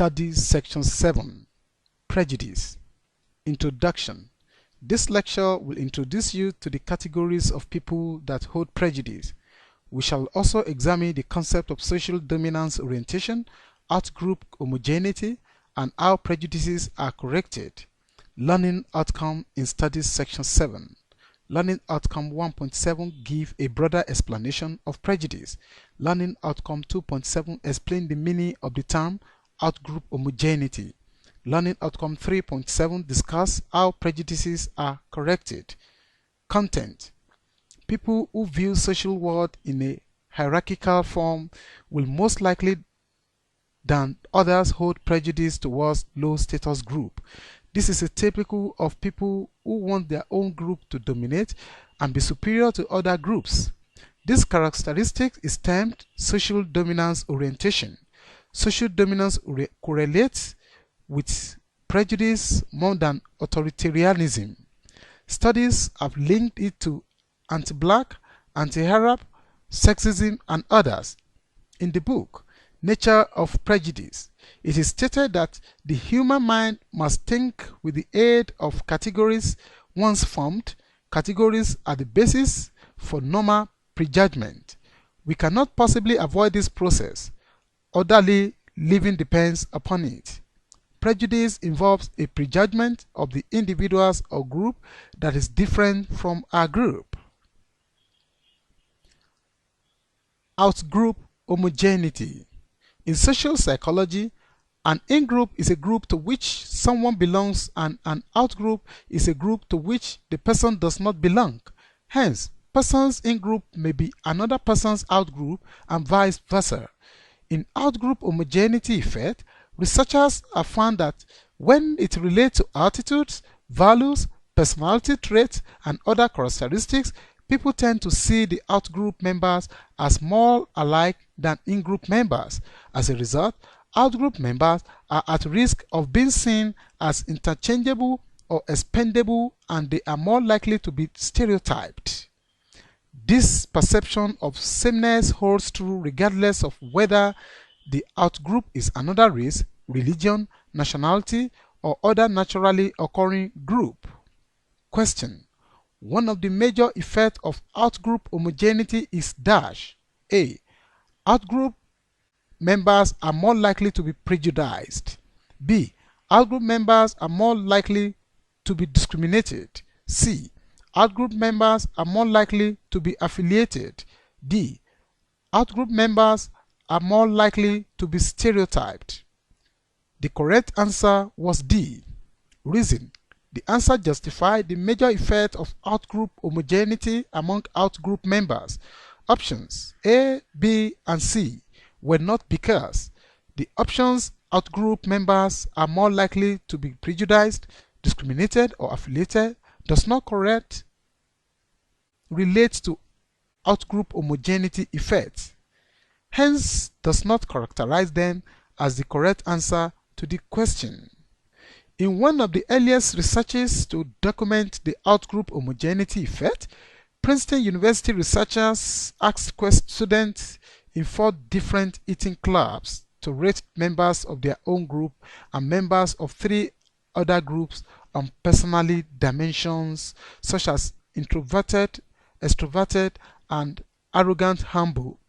Studies Section 7, Prejudice. Introduction. This lecture will introduce you to the categories of people that hold prejudice. We shall also examine the concept of social dominance orientation, out-group homogeneity, and how prejudices are corrected. Learning outcome in Studies Section 7. Learning Outcome 1.7 give a broader explanation of prejudice. Learning Outcome 2.7 explain the meaning of the term out-group homogeneity. Learning Outcome 3.7 discuss how prejudices are corrected. Content. People who view social world in a hierarchical form will most likely than others hold prejudice towards low status group. This is a typical of people who want their own group to dominate and be superior to other groups. This characteristic is termed social dominance orientation. Social dominance correlates with prejudice more than authoritarianism. Studies have linked it to anti-black, anti-Arab, sexism, and others. In the book, Nature of Prejudice, it is stated that the human mind must think with the aid of categories once formed. Categories are the basis for normal prejudgment. We cannot possibly avoid this process. Orderly living depends upon it. Prejudice involves a prejudgment of the individuals or group that is different from our group. Out-group homogeneity. In social psychology, an in-group is a group to which someone belongs and an out-group is a group to which the person does not belong. Hence, persons in-group may be another person's out-group and vice versa. In out-group homogeneity effect, researchers have found that when it relates to attitudes, values, personality traits, and other characteristics, people tend to see the out-group members as more alike than in-group members. As a result, out-group members are at risk of being seen as interchangeable or expendable, and they are more likely to be stereotyped. This perception of sameness holds true regardless of whether the out-group is another race, religion, nationality, or other naturally occurring group. Question. One of the major effects of out-group homogeneity is dash. A. Out-group members are more likely to be prejudiced. B. Out-group members are more likely to be discriminated. C. Out-group members are more likely to be affiliated. D. Out-group members are more likely to be stereotyped. The correct answer was D. Reason. The answer justified the major effect of out-group homogeneity among out-group members. Options A, B, and C were not because the options out-group members are more likely to be prejudiced, discriminated, or affiliated does not correct relate to out-group homogeneity effects, hence does not characterize them as the correct answer to the question. In one of the earliest researches to document the out-group homogeneity effect, Princeton University researchers asked students in 4 different eating clubs to rate members of their own group and members of 3 other groups on personality dimensions such as introverted, extroverted, and arrogant humble.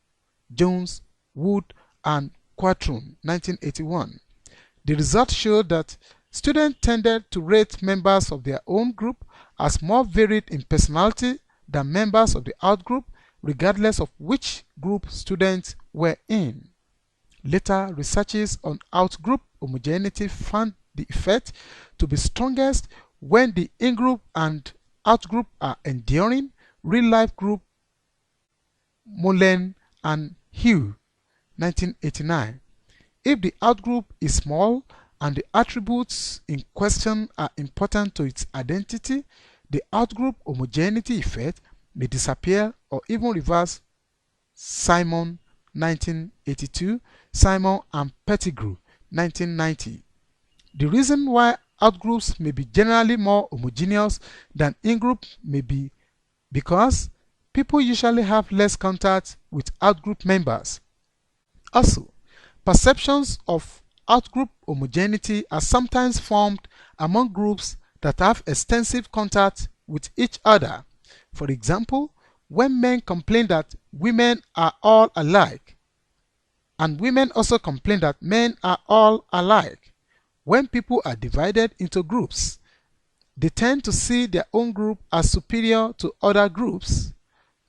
Jones, Wood, and Quatron, 1981. The results showed that students tended to rate members of their own group as more varied in personality than members of the out-group, regardless of which group students were in. Later researches on out-group homogeneity found the effect to be strongest when the in-group and out-group are enduring. Real-life group Mullen and Hugh, 1989. If the out-group is small and the attributes in question are important to its identity, the out-group homogeneity effect may disappear or even reverse. Simon, 1982, Simon and Pettigrew, 1990. The reason why out-groups may be generally more homogeneous than in-group may be because people usually have less contact with out-group members. Also, perceptions of outgroup homogeneity are sometimes formed among groups that have extensive contact with each other. For example, when men complain that women are all alike, and women also complain that men are all alike. When people are divided into groups, they tend to see their own group as superior to other groups.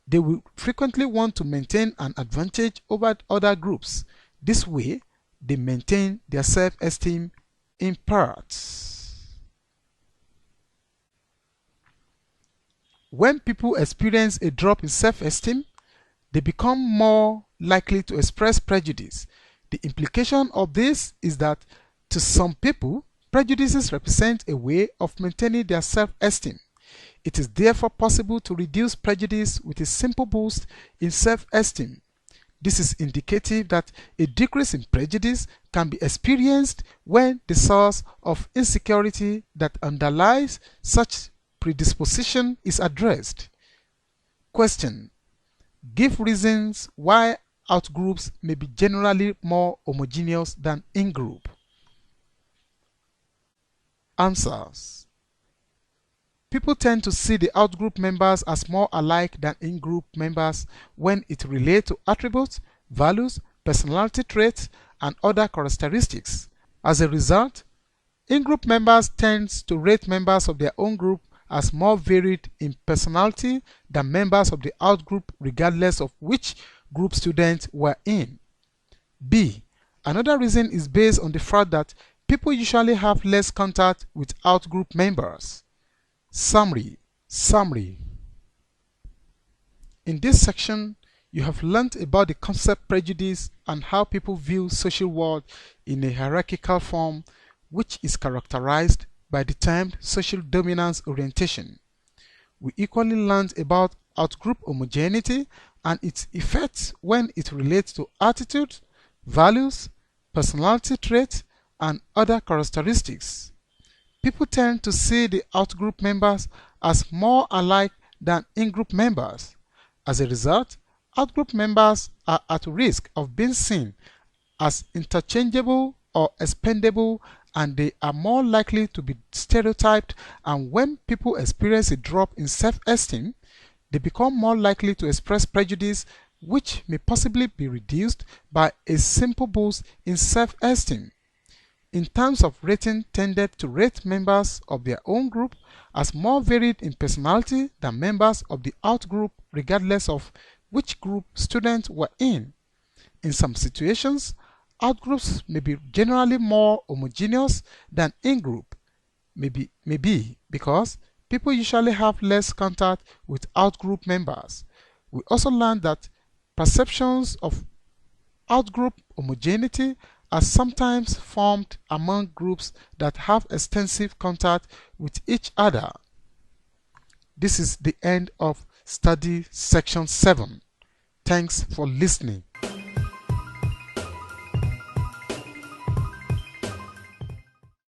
They will frequently want to maintain an advantage over other groups. This way, they maintain their self-esteem in part. When people experience a drop in self-esteem, they become more likely to express prejudice. The implication of this is that to some people, prejudices represent a way of maintaining their self-esteem. It is therefore possible to reduce prejudice with a simple boost in self-esteem. This is indicative that a decrease in prejudice can be experienced when the source of insecurity that underlies such predisposition is addressed. Question: give reasons why outgroups may be generally more homogeneous than in-group. Answers: people tend to see the outgroup members as more alike than in-group members when it relates to attributes, values, personality traits, and other characteristics. As a result, in-group members tend to rate members of their own group as more varied in personality than members of the outgroup regardless of which group students were in. B. Another reason is based on the fact that people usually have less contact with outgroup members. Summary. In this section, you have learned about the concept prejudice and how people view social world in a hierarchical form, which is characterized by the termed social dominance orientation. We equally learned about outgroup homogeneity and its effects when it relates to attitudes, values, personality traits, and other characteristics. People tend to see the outgroup members as more alike than in-group members. As a result, outgroup members are at risk of being seen as interchangeable or expendable, and they are more likely to be stereotyped, and when people experience a drop in self-esteem, they become more likely to express prejudice, which may possibly be reduced by a simple boost in self-esteem. In terms of rating, tended to rate members of their own group as more varied in personality than members of the outgroup regardless of which group students were in. In some situations, outgroups may be generally more homogeneous than in-group, maybe because people usually have less contact with outgroup members. We also learned that perceptions of outgroup homogeneity are sometimes formed among groups that have extensive contact with each other. This is the end of study section 7. Thanks for listening.